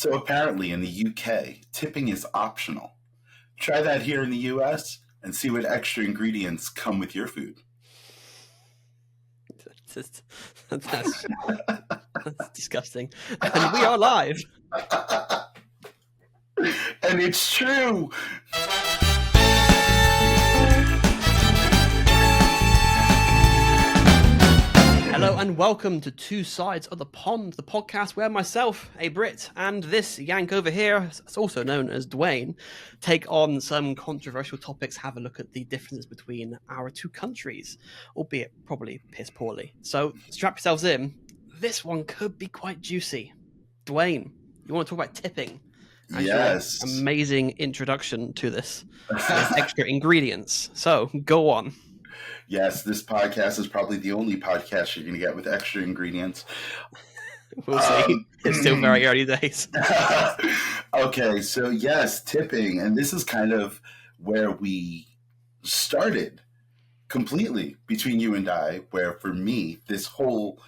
So apparently in the UK, tipping is optional. Try that here in the US and see what extra ingredients come with your food. That's disgusting. And we are live. And it's true. Hello and welcome to Two Sides of the Pond, the podcast where myself, a Brit, and this Yank over here, also known as Dwayne, take on some controversial topics, have a look at the differences between our two countries, albeit probably piss poorly. So strap yourselves in. This one could be quite juicy. Dwayne, you want to talk about tipping? As Yes. your amazing introduction to this. There's extra ingredients. So go on. Yes, this podcast is probably the only podcast you're going to get with extra ingredients. We'll see. It's still very early days. Okay, so yes, tipping. And this is kind of where we started completely between you and I, where for me, this whole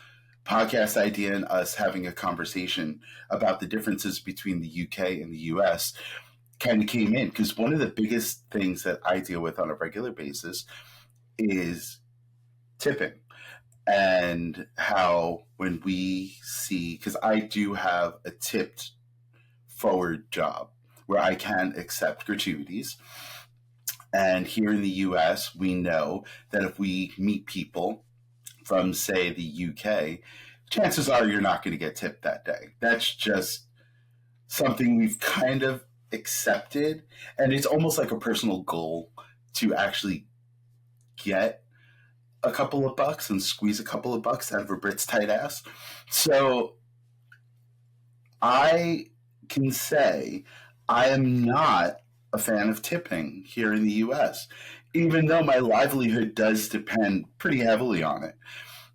podcast idea and us having a conversation about the differences between the UK and the US kind of came in. Because one of the biggest things that I deal with on a regular basis is tipping, and how when we see, because I do have a tipped forward job where I can accept gratuities, and here in the US we know that if we meet people from, say, the UK, chances are you're not going to get tipped that day. That's just something we've kind of accepted, and it's almost like a personal goal to actually get a couple of bucks and squeeze a couple of bucks out of a Brit's tight ass. So I can say I am not a fan of tipping here in the US, even though my livelihood does depend pretty heavily on it,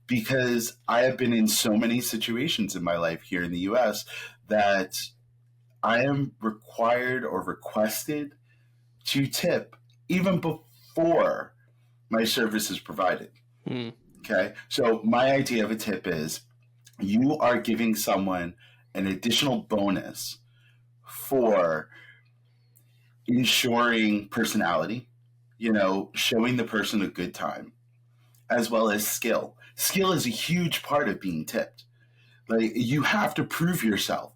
because I have been in so many situations in my life here in the US that I am required or requested to tip even before my service is provided. Okay. So my idea of a tip is you are giving someone an additional bonus for ensuring personality, showing the person a good time, as well as skill. Skill is a huge part of being tipped. Like, you have to prove yourself.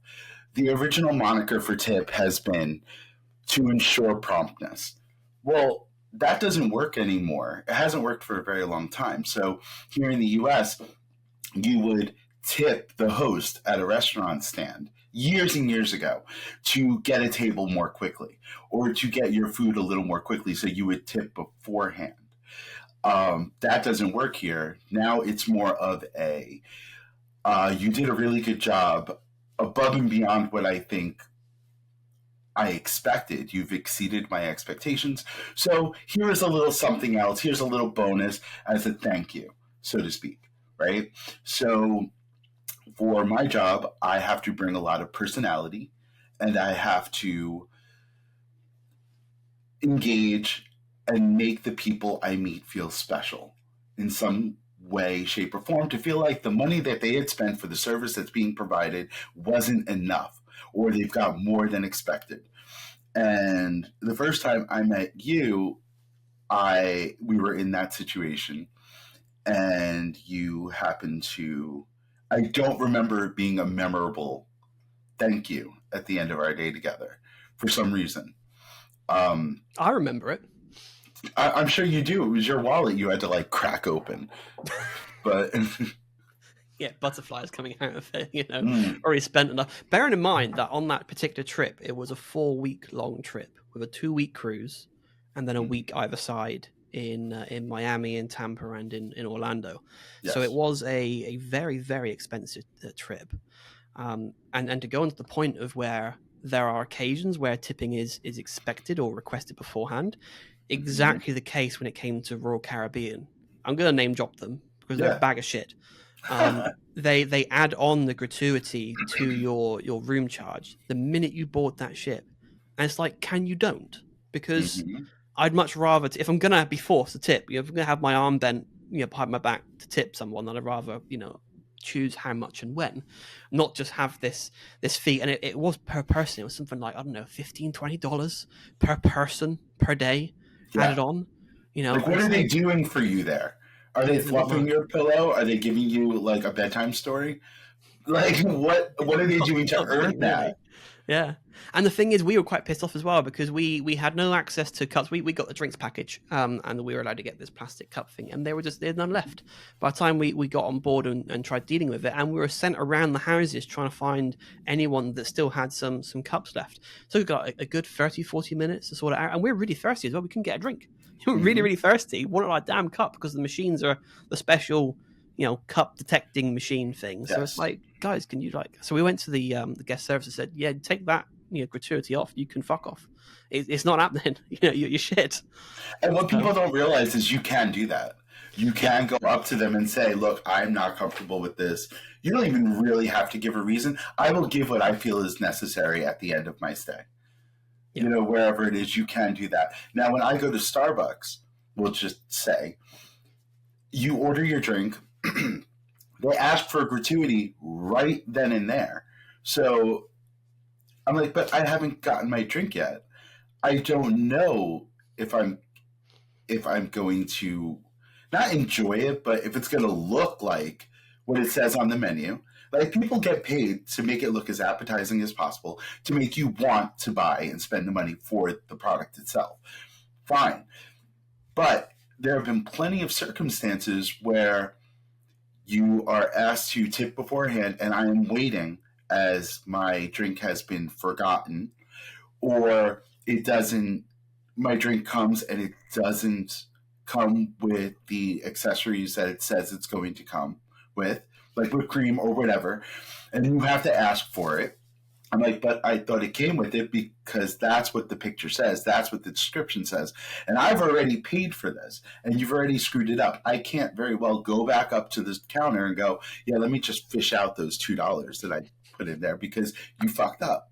The original moniker for tip has been to ensure promptness. Well, that doesn't work anymore. It hasn't worked for a very long time. So here in the US, you would tip the host at a restaurant stand years and years ago to get a table more quickly, or to get your food a little more quickly. So you would tip beforehand. That doesn't work here. Now it's more of a, you did a really good job above and beyond what I think I expected. You've exceeded my expectations. So here is a little something else. Here's a little bonus as a thank you, so to speak, right? So for my job, I have to bring a lot of personality, and I have to engage and make the people I meet feel special in some way, shape, or form, to feel like the money that they had spent for the service that's being provided wasn't enough, or they've got more than expected. And the first time I met you, we were in that situation, and you happened to, I don't remember it being a memorable thank you at the end of our day together for some reason. I remember it. I'm sure you do. It was your wallet you had to like crack open. But yeah, butterflies coming out of it, already spent enough. Bearing in mind that on that particular trip, it was a 4-week long trip with a 2-week cruise and then a week either side in Miami, in Tampa, and in Orlando. Yes. So it was a very, very expensive trip. And to go on to the point of where there are occasions where tipping is expected or requested beforehand, exactly the case when it came to Royal Caribbean. I'm going to name drop them because they're a bag of shit. They add on the gratuity to your room charge the minute you board that ship, and it's like, can you don't? Because I'd much rather if I'm gonna be forced to tip, if I'm gonna have my arm bent, behind my back to tip someone, then I'd rather choose how much and when, not just have this fee. And it was per person. It was something like, I don't know, $15-$20 per person per day added Yeah. on. Like, And what it's are they like, doing for you there? Are they not fluffing much. your pillow? Are they giving you like a bedtime story? Like, what are they doing to earn Nothing that? really. Yeah. And the thing is, we were quite pissed off as well because we had no access to cups. We got the drinks package, and we were allowed to get this plastic cup thing, and they had none left. By the time we got on board and tried dealing with it, and we were sent around the houses trying to find anyone that still had some cups left. So we got a good 30-40 minutes to sort it out, and we were really thirsty as well. We couldn't get a drink. We were really, Hmm. really thirsty. Wanted our damn cup because the machines are the special, cup detecting machine thing. So it's Yes. like, guys, can you like? So we went to the guest service and said, yeah, take that gratuity off. You can fuck off. It's not happening. You're shit. And what So people don't realize is you can do that. You yeah, can go up to them and say, look, I'm not comfortable with this. You don't even really have to give a reason. I will give what I feel is necessary at the end of my stay. yeah, Wherever it is, you can do that. Now, when I go to Starbucks, we'll just say, you order your drink, they ask for a gratuity right then and there. So I'm like, but I haven't gotten my drink yet. I don't know if I'm going to not enjoy it, but if it's going to look like what it says on the menu. Like, people get paid to make it look as appetizing as possible, to make you want to buy and spend the money for the product itself. Fine. But there have been plenty of circumstances where you are asked to tip beforehand, and I am waiting as my drink has been forgotten, or it doesn't, my drink comes and it doesn't come with the accessories that it says it's going to come with, like whipped cream or whatever, and you have to ask for it. I'm like, but I thought it came with it because that's what the picture says. That's what the description says. And I've already paid for this and you've already screwed it up. I can't very well go back up to the counter and go, yeah, let me just fish out those $2 that I put in there because you fucked up.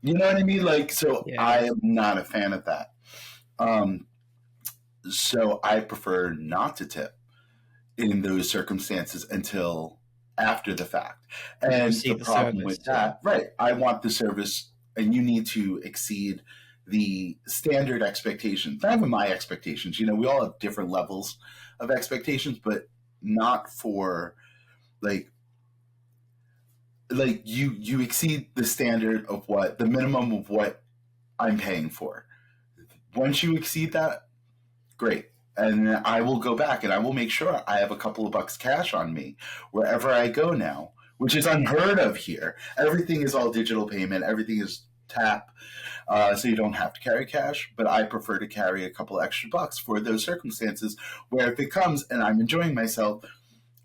You know what I mean? Like, so yeah. I am not a fan of that. Um, so I prefer not to tip in those circumstances until after the fact. And the Receive the problem service. with Yeah, that, right, I want the service, and you need to exceed the standard expectations. Not even my expectations. We all have different levels of expectations, but not for like you exceed the standard of what the minimum of what I'm paying for. Once you exceed that, great. And I will go back and I will make sure I have a couple of bucks cash on me wherever I go now, which is unheard of here. Everything is all digital payment, everything is tap, so you don't have to carry cash. But I prefer to carry a couple extra bucks for those circumstances where if it comes and I'm enjoying myself,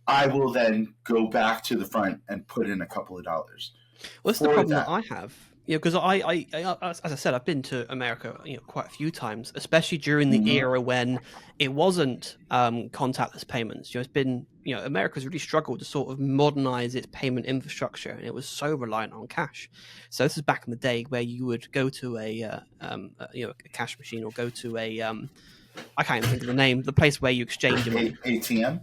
I will then go back to the front and put in a couple of dollars what's the for problem that that. I have? Because as I said, I've been to America, quite a few times, especially during the Mm-hmm. era when it wasn't contactless payments. It's been, America's really struggled to sort of modernize its payment infrastructure, and it was so reliant on cash. So this is back in the day where you would go to a cash machine or go to I can't even think of the name, the place where you exchange your money. ATM.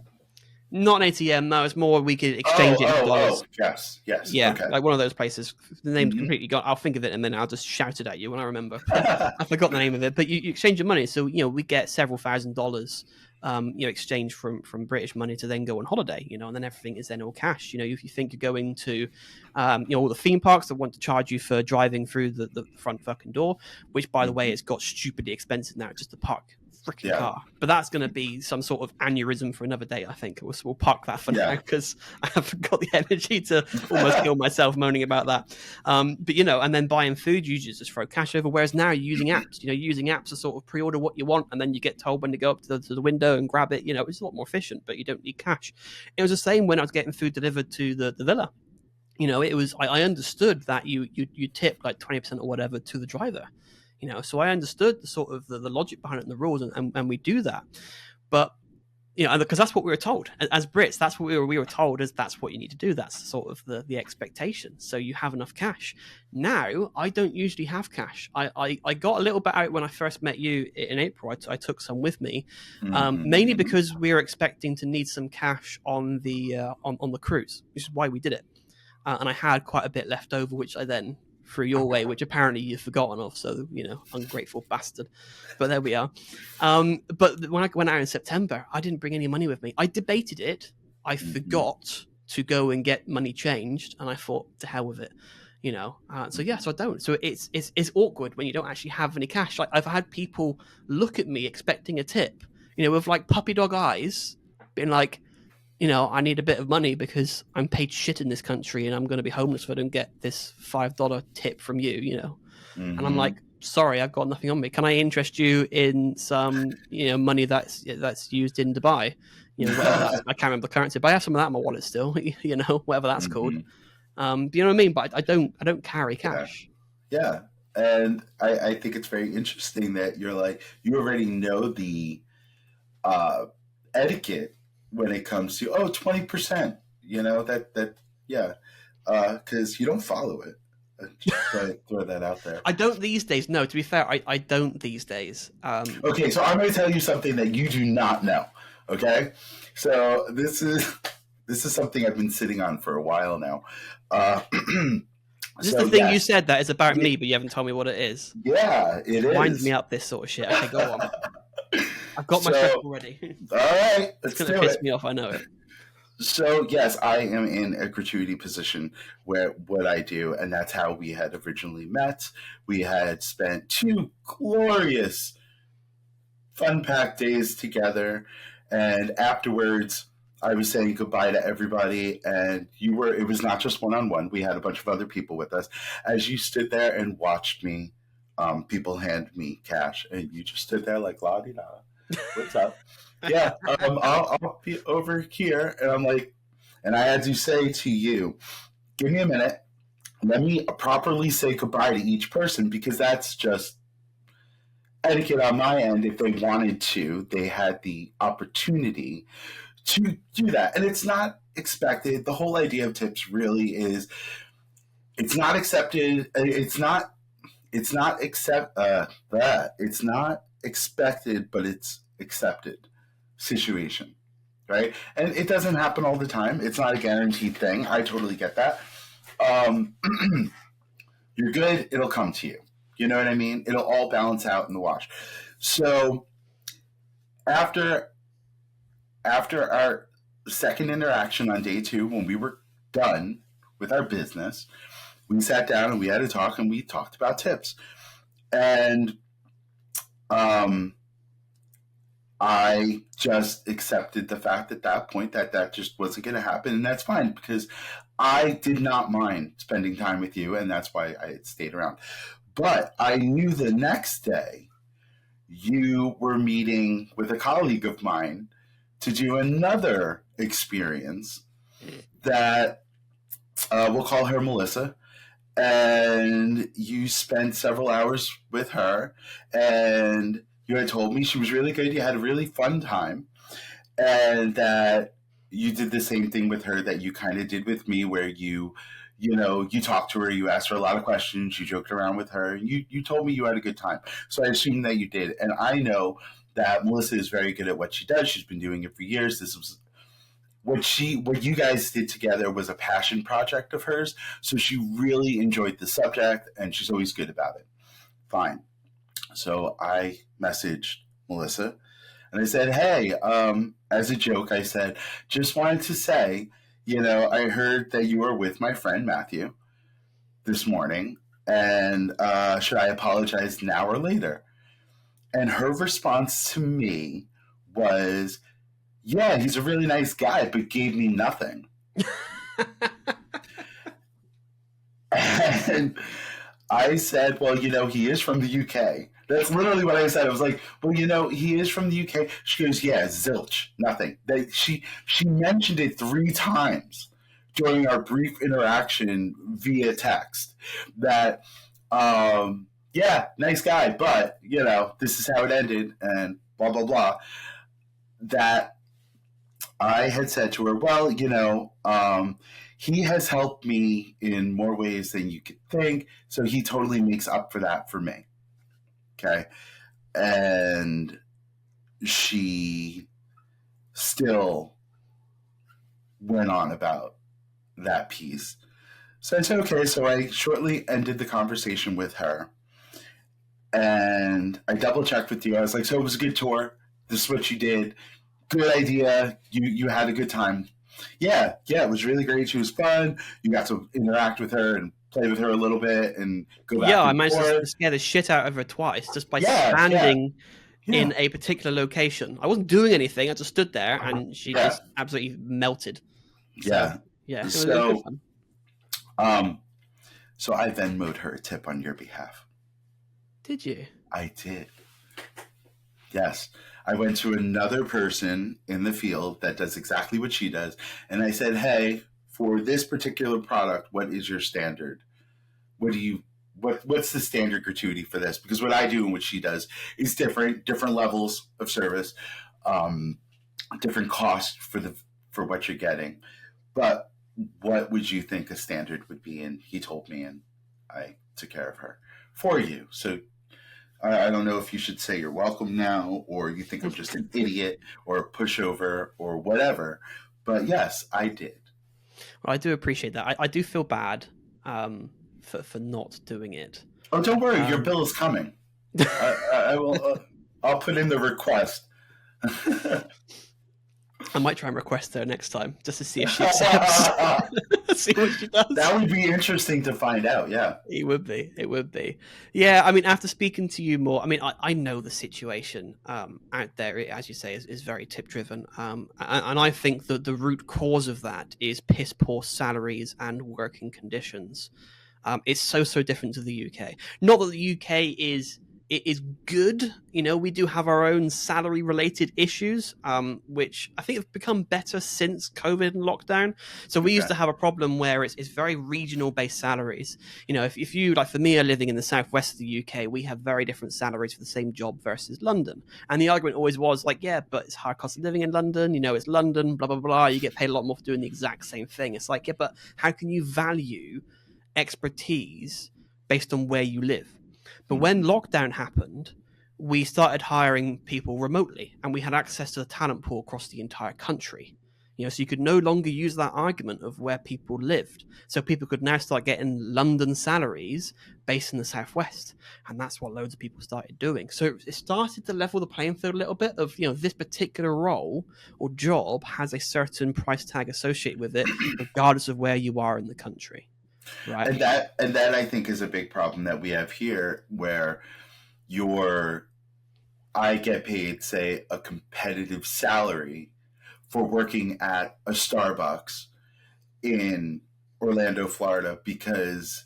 Not an ATM, no. It's more we could Oh, exchange it into oh, dollars. oh, yes, yes. Yeah, Okay. like one of those places. The name's Mm-hmm. completely gone. I'll think of it in a minute. I'll just shout it at you when I remember. I forgot the name of it. But you exchange your money, so we get several $1,000s, exchange from British money to then go on holiday, and then everything is then all cash. If you think you're going to, all the theme parks that want to charge you for driving through the front fucking door, which by the way, Mm-hmm. it's got stupidly expensive now just to park freaking Yeah. car. But that's going to be some sort of aneurysm for another day, I think. We'll park that for now Yeah. because I haven't got the energy to almost kill myself moaning about that. But and then buying food, you just throw cash over. Whereas now you're using apps. You're using apps to sort of pre-order what you want, and then you get told when to go up to the window and grab it. It's a lot more efficient, but you don't need cash. It was the same when I was getting food delivered to the villa. It was I understood that you tip like 20% or whatever to the driver. So I understood the sort of the logic behind it and the rules, and we do that. But you know, because that's what we were told as Brits. That's what we were told, as that's what you need to do. That's sort of the expectation. So you have enough cash. Now I don't usually have cash. I got a little bit out when I first met you in April. I took some with me, mainly because we were expecting to need some cash on the on the cruise, which is why we did it. And I had quite a bit left over, which I then threw your way, which apparently you've forgotten of. So, you know, ungrateful bastard. But there we are. But when I went out in September, I didn't bring any money with me. I debated it. I forgot to go and get money changed, and I thought, to hell with it. You know, so I don't. So it's awkward when you don't actually have any cash. Like, I've had people look at me expecting a tip, you know, with like puppy dog eyes, being like, you know, I need a bit of money because I'm paid shit in this country and I'm going to be homeless if I don't get this $5 tip from you, you know. And I'm like, sorry, I've got nothing on me. Can I interest you in some, you know, money that's used in Dubai? You know, whatever that's, I can't remember the currency, but I have some of that in my wallet still, you know, whatever that's called. Do you know what I mean? But I don't carry cash. Yeah. And I think it's very interesting that you're like, you already know the etiquette when it comes to 20%, you know, that yeah, because you don't follow it. Just throw that out there. I don't these days. No, to be fair, I don't these days. Okay, so I'm going to tell you something that you do not know. Okay, so this is something I've been sitting on for a while now. This is the thing you said that is about me, but you haven't told me what it is. Yeah, it is. Winds me up, this sort of shit. Okay, go on. I've got my stress already. All right, it's going to piss me off. I know it. So yes, I am in a gratuity position where what I do, and that's how we had originally met. We had spent 2 glorious, fun-packed days together, and afterwards, I was saying goodbye to everybody, and it was not just one-on-one. We had a bunch of other people with us. As you stood there and watched me, people hand me cash, and you just stood there like, la-di-da, what's up? Yeah, I'll be over here. And I'm like, and I had to say to you, give me a minute. Let me properly say goodbye to each person, because that's just etiquette on my end. If they wanted to, they had the opportunity to do that. And it's not expected. The whole idea of tips really is, it's not accepted. It's not expected, but it's accepted situation, right? And it doesn't happen all the time. It's not a guaranteed thing. I totally get that. You're good, it'll come to you. You know what I mean? It'll all balance out in the wash. So after our second interaction on day 2, when we were done with our business, we sat down and we had a talk, and we talked about tips. And I just accepted the fact at that point that just wasn't going to happen, and that's fine, because I did not mind spending time with you, and that's why I stayed around. But I knew the next day you were meeting with a colleague of mine to do another experience that we'll call her Melissa, and you spent several hours with her, and you had told me she was really good. You had a really fun time, and that you did the same thing with her that you kind of did with me, where you talked to her, you asked her a lot of questions, you joked around with her, and you told me you had a good time. So I assumed that you did. And I know that Melissa is very good at what she does. She's been doing it for years. This was what you guys did together was a passion project of hers. So she really enjoyed the subject, and she's always good about it. Fine. So I messaged Melissa, and I said, hey, as a joke, I said, just wanted to say, I heard that you were with my friend Matthew this morning, and should I apologize now or later? And her response to me was, yeah, he's a really nice guy, but gave me nothing. And I said, well, he is from the UK. That's literally what I said. I was like, well, he is from the UK. She goes, yeah, zilch, nothing. She mentioned it 3 times during our brief interaction via text that, yeah, nice guy, but, this is how it ended, and blah, blah, blah. That I had said to her, well, he has helped me in more ways than you could think. So he totally makes up for that for me. Okay. And she still went on about that piece. So I said, okay. So I shortly ended the conversation with her. And I double checked with you. I was like, so it was a good tour. This is what you did. Good idea. You had a good time. Yeah, it was really great. She was fun. You got to interact with her and play with her a little bit and go Yeah, back I and managed to forth. scare the shit out of her twice just by Yeah, standing yeah, in a particular location. I wasn't doing anything. I just stood there, and she yeah, just absolutely melted. So yeah. yeah, it was good So, fun. um, so I Venmoed her a tip on your behalf. Did you? I did. Yes. I went to another person in the field that does exactly what she does. And I said, hey, for this particular product, what is your standard? What's the standard gratuity for this? Because what I do and what she does is different levels of service, um, different cost for what you're getting. But what would you think a standard would be? And he told me, and I took care of her for you. So I don't know if you should say you're welcome now, or you think I'm just an idiot or a pushover or whatever. But yes, I did. Well, I do appreciate that. I do feel bad for not doing it. Oh, don't worry, your bill is coming. I will. I'll put in the request. I might try and request her next time just to see if she accepts. See what she does. That would be interesting to find out. Yeah, it would be. It would be. Yeah, I mean, after speaking to you more, I mean, I know the situation out there, as you say, is very tip driven, and I think that the root cause of that is piss poor salaries and working conditions. It's so different to the UK. Not that the UK is good. We do have our own salary related issues, which I think have become better since COVID and lockdown. So we used to have a problem where it's very regional based salaries. If you, like for me, are living in the southwest of the UK, we have very different salaries for the same job versus London. And the argument always was like, yeah, but it's higher cost of living in London. It's London, blah, blah, blah. You get paid a lot more for doing the exact same thing. It's like, yeah, but how can you value expertise based on where you live? But when lockdown happened, we started hiring people remotely, and we had access to the talent pool across the entire country. So you could no longer use that argument of where people lived. So people could now start getting London salaries based in the southwest, and that's what loads of people started doing. So it started to level the playing field a little bit of this particular role or job has a certain price tag associated with it, regardless of where you are in the country. Right. And that I think is a big problem that we have here, where I get paid, say, a competitive salary for working at a Starbucks in Orlando, Florida, because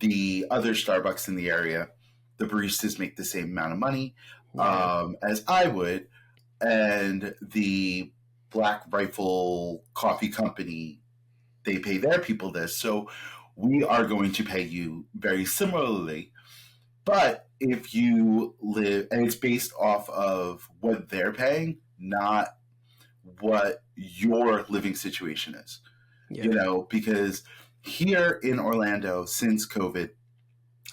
the other Starbucks in the area, the baristas make the same amount of money as I would, and the Black Rifle Coffee Company, they pay their people this. So we are going to pay you very similarly. But if you live, and it's based off of what they're paying, not what your living situation is. Because here in Orlando, since COVID,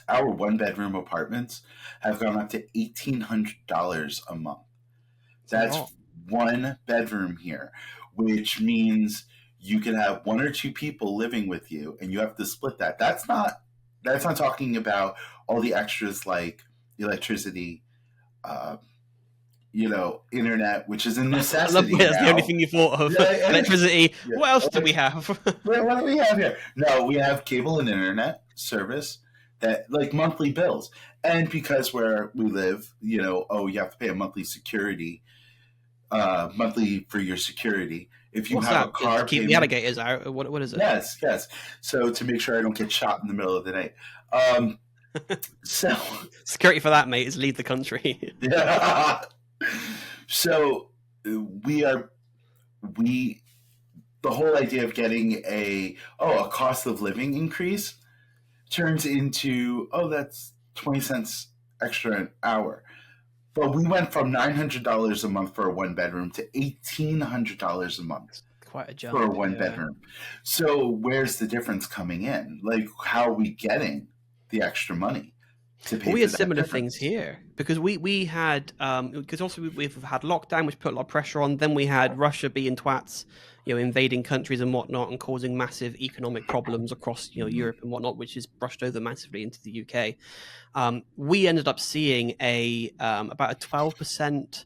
our one-bedroom apartments have gone up to $1,800 a month. That's one bedroom here, which means you can have one or two people living with you, and you have to split that. That's not talking about all the extras like electricity, internet, which is a necessity. That's the only thing you thought of. Electricity. Yeah. What else do we have? What do we have here? No, we have cable and internet service that like monthly bills. And because where we live, you have to pay a monthly security, monthly for your security. If you have a car to keep payment, the alligators out. What is it? Yes. So to make sure I don't get shot in the middle of the night. So security for that, mate, is leave the country. Yeah. So the whole idea of getting a cost of living increase turns into, that's 20 cents extra an hour. But we went from $900 a month for a one bedroom to $1,800 a month It's quite a for a jump. one Yeah. bedroom. So where's the difference coming in? Like, how are we getting the extra money to Well, pay we for had that similar things difference? here because we had because also we've had lockdown, which put a lot of pressure on. Then we had Russia being twats, invading countries and whatnot, and causing massive economic problems across Mm-hmm. Europe and whatnot, which is brushed over massively into the UK. We ended up seeing a about a 12%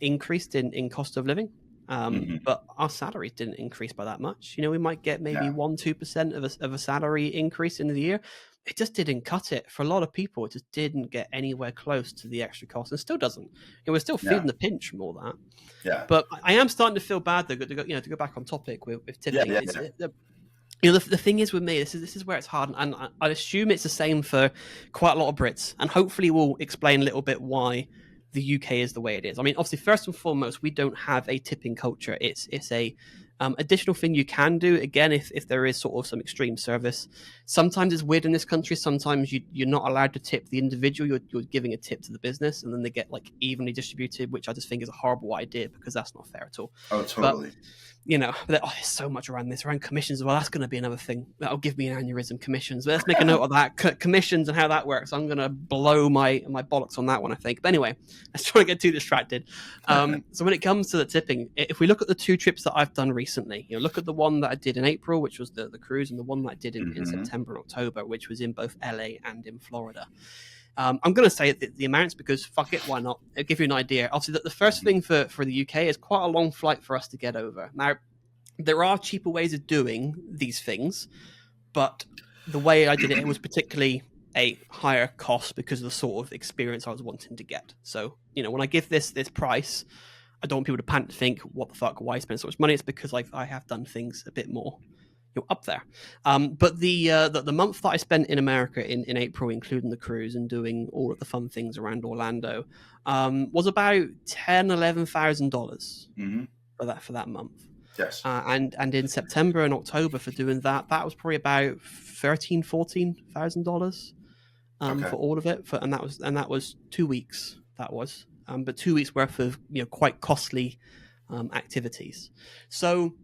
increase in cost of living. Mm-hmm. But our salaries didn't increase by that much. We might get maybe Yeah, 1-2% of a salary increase in the year. It just didn't cut it for a lot of people. It just didn't get anywhere close to the extra cost, and still doesn't. We're still yeah, feeling the pinch from all that. yeah, But I am starting to feel bad though. To go back on topic with yeah, tipping, yeah, it's yeah. the thing is with me, this is where it's hard, and I assume it's the same for quite a lot of Brits, and hopefully we'll explain a little bit why the UK is the way it is. I mean, obviously, first and foremost, we don't have a tipping culture. It's a additional thing you can do again if there is sort of some extreme service. Sometimes it's weird in this country. Sometimes you're not allowed to tip the individual. You're giving a tip to the business, and then they get like evenly distributed, which I just think is a horrible idea because that's not fair at all. Oh, But totally. there's so much around this, around commissions as well. That's going to be another thing that'll give me an aneurysm. Commissions. But let's make a note of that. Commissions and how that works. I'm going to blow my bollocks on that one, I think. But anyway, let's try to get too distracted. So when it comes to the tipping, if we look at the two trips that I've done recently, look at the one that I did in April, which was the cruise, and the one that I did in Mm-hmm. September and October, which was in both LA and in Florida. I'm going to say the amounts because fuck it, why not? I'll give you an idea. Obviously, the first thing for the UK is quite a long flight for us to get over. Now, there are cheaper ways of doing these things, but the way I did it, it was particularly a higher cost because of the sort of experience I was wanting to get. So, when I give this price, I don't want people to panic and think, what the fuck, why spend so much money? It's because I have done things a bit more up there. But the month that I spent in America in April, including the cruise and doing all of the fun things around Orlando, was about $10,000-$11,000 Mm-hmm. for that month. Yes. And in September and October for doing that was probably about $13,000-$14,000 Okay. for all of it. And that was 2 weeks. That was, but 2 weeks worth of quite costly activities. So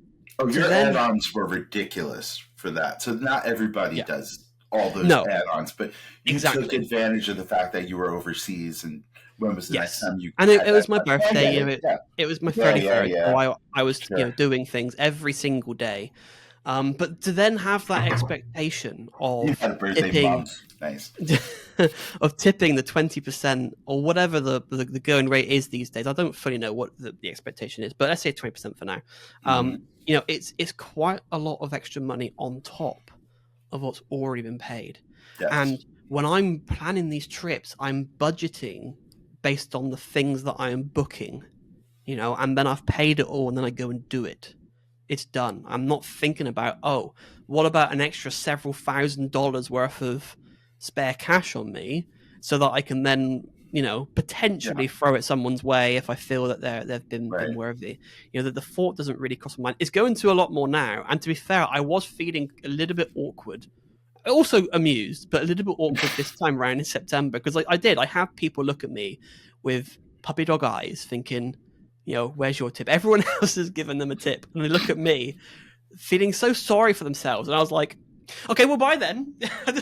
Oh, to your then add-ons were ridiculous for that. So not everybody yeah does all those no add-ons, but you took exactly advantage of the fact that you were overseas. And when was the next yes, time you and had it that was my time? I birthday. get it. Yeah. It was my Yeah. Yeah. 33rd, so Yeah. I was Sure. doing things every single day. But to then have that expectation You of had a birthday tipping month. Nice. of tipping the 20% or whatever the going rate is these days. I don't fully know what the expectation is, but let's say 20% for now. Mm-hmm. It's quite a lot of extra money on top of what's already been paid. Yes. And when I'm planning these trips, I'm budgeting based on the things that I am booking, and then I've paid it all and then I go and do it. It's done. I'm not thinking about, oh, what about an extra several $1,000s worth of spare cash on me so that I can then, Yeah. potentially throw it someone's way if I feel that they've been Right. worthy. That the thought doesn't really cross my mind. It's going to a lot more now. And to be fair, I was feeling a little bit awkward. Also amused, but a little bit awkward this time around in September because I have people look at me with puppy dog eyes thinking, where's your tip? Everyone else has given them a tip. And they look at me feeling so sorry for themselves. And I was like, okay, well, bye then.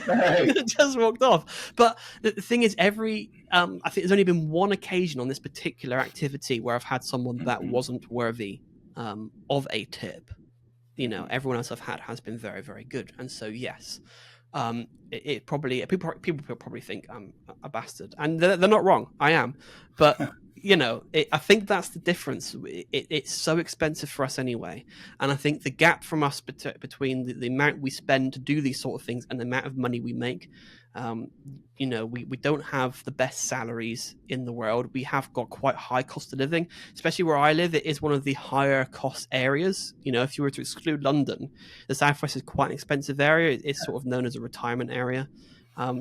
Right. Just walked off. But the thing is, I think there's only been one occasion on this particular activity where I've had someone that Mm-hmm. wasn't worthy of a tip. Everyone else I've had has been very, very good. And so, yes, it probably people probably think I'm a bastard, and they're not wrong. I am, but I think that's the difference. It's so expensive for us anyway, and I think the gap from us between the amount we spend to do these sort of things and the amount of money we make, we don't have the best salaries in the world. We have got quite high cost of living, especially where I live. It is one of the higher cost areas. If you were to exclude London, the Southwest is quite an expensive area. It's sort of known as a retirement area.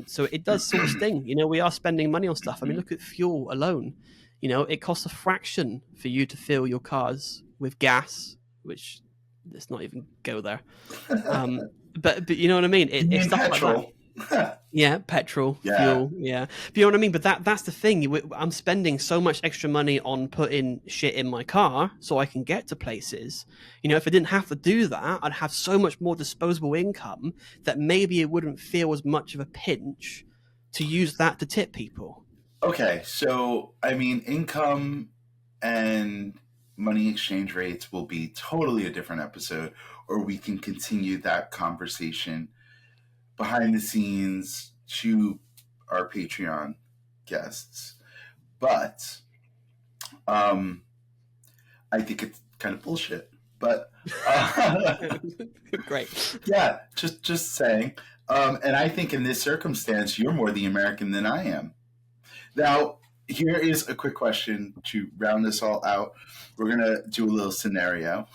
So it does sort of sting. We are spending money on stuff. I mean, look at fuel alone. It costs a fraction for you to fill your cars with gas, which let's not even go there. But you know what I mean? You It's mean stuff like that. petrol? Yeah, petrol, Yeah. fuel, yeah. But you know what I mean? But that's the thing. I'm spending so much extra money on putting shit in my car so I can get to places. You know, if I didn't have to do that, I'd have so much more disposable income that maybe it wouldn't feel as much of a pinch to use that to tip people. Okay, so I mean, income and money exchange rates will be totally a different episode, or we can continue that conversation behind the scenes to our Patreon guests. But I think it's kind of bullshit. But Great. yeah, just saying. And I think in this circumstance, you're more the American than I am. Now, here is a quick question to round this all out. We're gonna do a little scenario.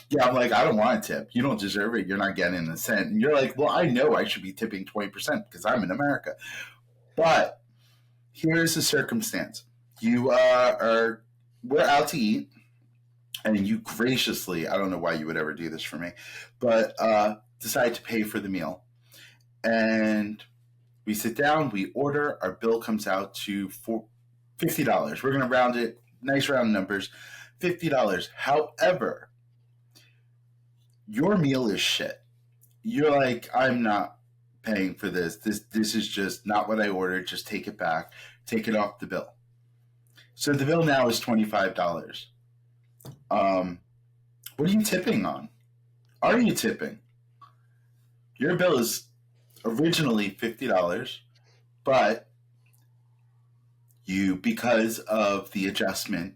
Yeah, I'm like, I don't want a tip. You don't deserve it. You're not getting a cent. And you're like, well, I know I should be tipping 20% because I'm in America. But here's the circumstance. You we're out to eat, and you graciously, I don't know why you would ever do this for me, but decide to pay for the meal. And we sit down, we order, our bill comes out to $50. We're going to round it, nice round numbers, $50. However, your meal is shit. You're like, I'm not paying for this. This is just not what I ordered. Just take it back. Take it off the bill. So the bill now is $25. What are you tipping on? Are you tipping? Your bill is originally $50, but you, because of the adjustment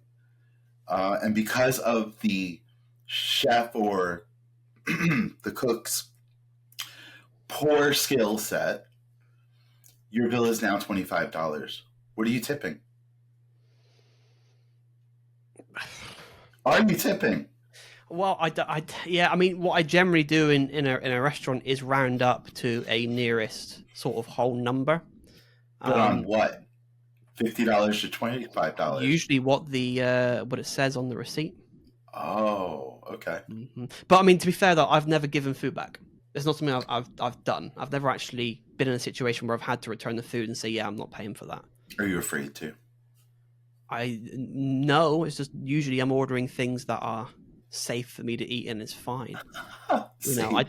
and because of the chef or the cook's poor skill set, your bill is now $25. What are you tipping? Are you tipping? Well, yeah, I mean, what I generally do in a restaurant is round up to a nearest sort of whole number. But on what? $50 to $25? Usually what it says on the receipt. Oh, okay. Mm-hmm. But I mean, to be fair though, I've never given food back. It's not something I've done. I've never actually been in a situation where I've had to return the food and say, yeah, I'm not paying for that. Are you afraid to? No, it's just usually I'm ordering things that are safe for me to eat and it's fine. You know, but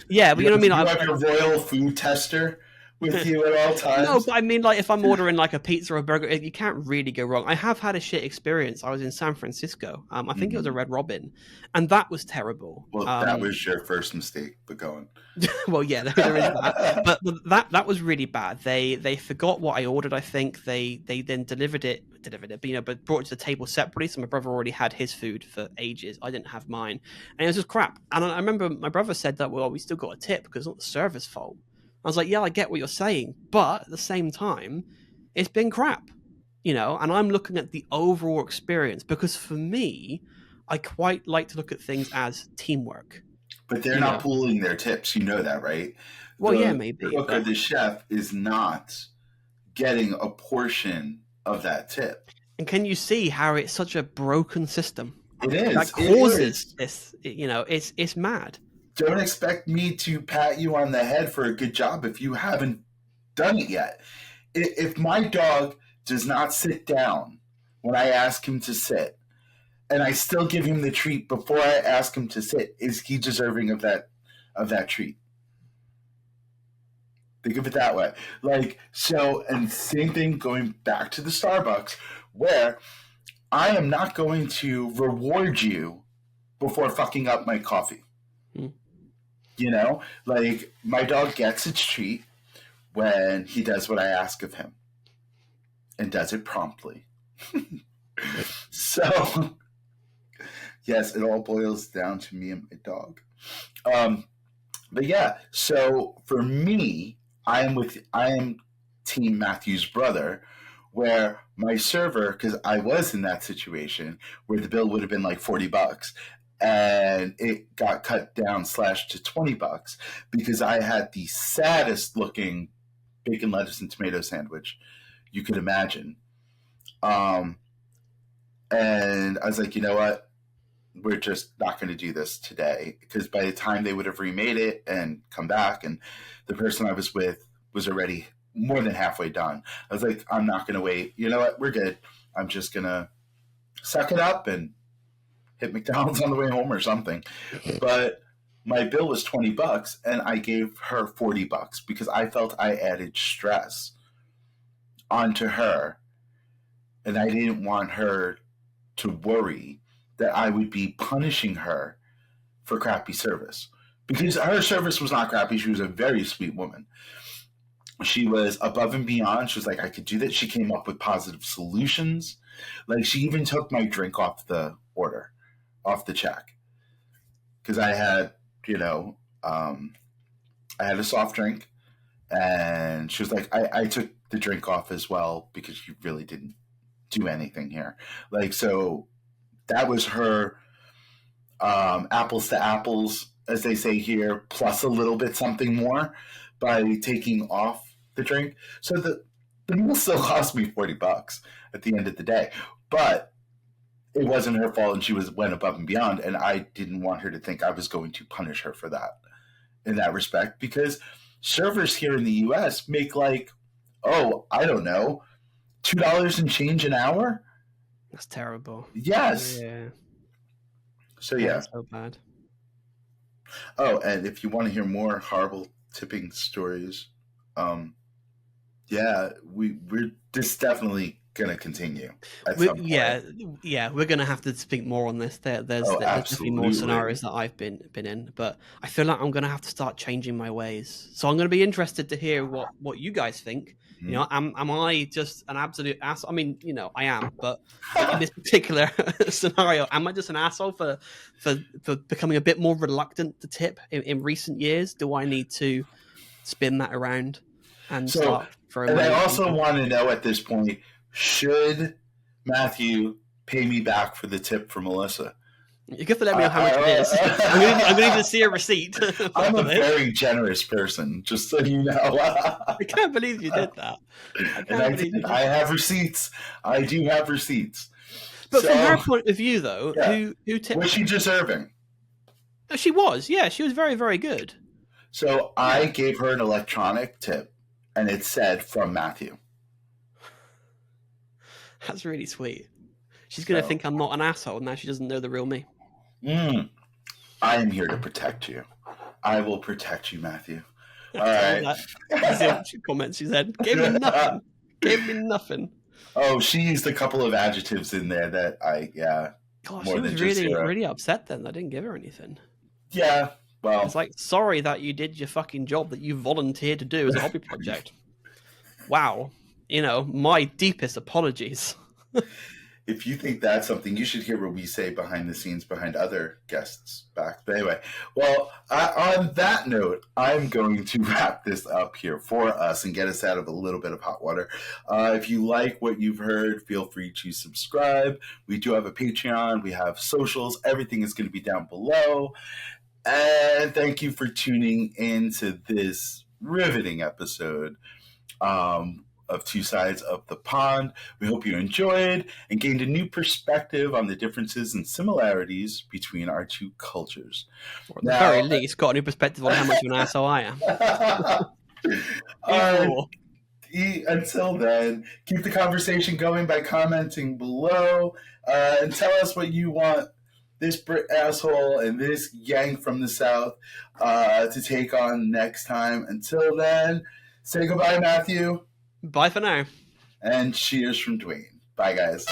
you know what I mean? You have your royal food tester with you at all times. No, but I mean, like if I'm ordering like a pizza or a burger, you can't really go wrong. I have had a shit experience. I was in San Francisco. I think it was a Red Robin, and that was terrible. Well, that was your first mistake, but go on. Well, yeah, there is that. But that was really bad. They forgot what I ordered. I think they then delivered it, but brought it to the table separately. So my brother already had his food for ages. I didn't have mine, and it was just crap. And I remember my brother said that, well, we still got a tip because it's not the server's fault. I was like, yeah, I get what you're saying, but at the same time, it's been crap, you know. And I'm looking at the overall experience because for me, I quite like to look at things as teamwork. But they're not pooling their tips. You know that, right? Well, yeah, maybe. The cook or the chef is not getting a portion of that tip. And can you see how it's such a broken system? It is. That causes this, you know, it's mad. Don't expect me to pat you on the head for a good job if you haven't done it yet. If my dog does not sit down when I ask him to sit, and I still give him the treat before I ask him to sit, is he deserving of that treat? Think of it that way. Like, so, and same thing going back to the Starbucks, where I am not going to reward you before fucking up my coffee. You know, like my dog gets its treat when he does what I ask of him and does it promptly. So, yes, it all boils down to me and my dog. But yeah, so for me, I am Team Matthew's brother, where my server, because I was in that situation where the bill would have been like $40. And it got cut down / to $20 because I had the saddest looking bacon, lettuce, and tomato sandwich you could imagine. And I was like, you know what? we're just not going to do this today, because by the time they would have remade it and come back, and the person I was with was already more than halfway done. I was like, I'm not going to wait. You know what? We're good. I'm just going to suck it up and hit McDonald's on the way home or something. But my bill was $20, and I gave her $40 because I felt I added stress onto her, and I didn't want her to worry that I would be punishing her for crappy service, because her service was not crappy. She was a very sweet woman. She was above and beyond. She was like, I could do that. She came up with positive solutions. Like, she even took my drink off the order, off the check, because I had, I had a soft drink, and she was like, I took the drink off as well because you really didn't do anything here. Like, so that was her apples to apples, as they say here, plus a little bit something more by taking off the drink. So the meal still cost me $40 at the end of the day, but it wasn't her fault, and she went above and beyond, and I didn't want her to think I was going to punish her for that in that respect, because servers here in the U.S. make like, I don't know, $2 and change an hour. That's terrible. Yes. Yeah. So yeah. That's so bad. Oh, and if you want to hear more horrible tipping stories, yeah, we're just definitely gonna continue at some point. Yeah, we're gonna have to speak more on this. There's definitely more scenarios that I've been in, but I feel like I'm gonna have to start changing my ways. So I'm gonna be interested to hear what you guys think. Mm-hmm. Am I just an absolute asshole? I mean, I am, but in this particular scenario, am I just an asshole for becoming a bit more reluctant to tip in recent years? Do I need to spin that around and start throwing? And I also want to know at this point, should Matthew pay me back for the tip for Melissa? You have to let me know how much it is. I'm going to need to see a receipt. I'm a very generous person, just so you know. I can't believe you did that. I have receipts. I do have receipts. But from her point of view, though, who tipped? Was she deserving? She was. Yeah, she was very, very good. So I gave her an electronic tip, and it said, from Matthew. That's really sweet. She's going to think I'm not an asshole now. She doesn't know the real me. I am here to protect you. I will protect you, Matthew. All right. Comments she said, gave me nothing. Gave me nothing. Oh, she used a couple of adjectives in there that Gosh, she was really upset then. I didn't give her anything. Yeah, well. It's like, sorry that you did your fucking job that you volunteered to do as a hobby project. Wow. My deepest apologies. If you think that's something, you should hear what we say behind the scenes, behind other guests' backs. But anyway, well, on that note, I'm going to wrap this up here for us and get us out of a little bit of hot water. If you like what you've heard, feel free to subscribe. We do have a Patreon. We have socials. Everything is going to be down below. And thank you for tuning in to this riveting episode of Two Sides of the Pond. We hope you enjoyed and gained a new perspective on the differences and similarities between our two cultures. Or at the very least, got a new perspective on how much of an asshole I am. Until then, keep the conversation going by commenting below, and tell us what you want this Brit asshole and this Yank from the South to take on next time. Until then, say goodbye, Matthew. Bye for now. And cheers from Dwayne. Bye, guys.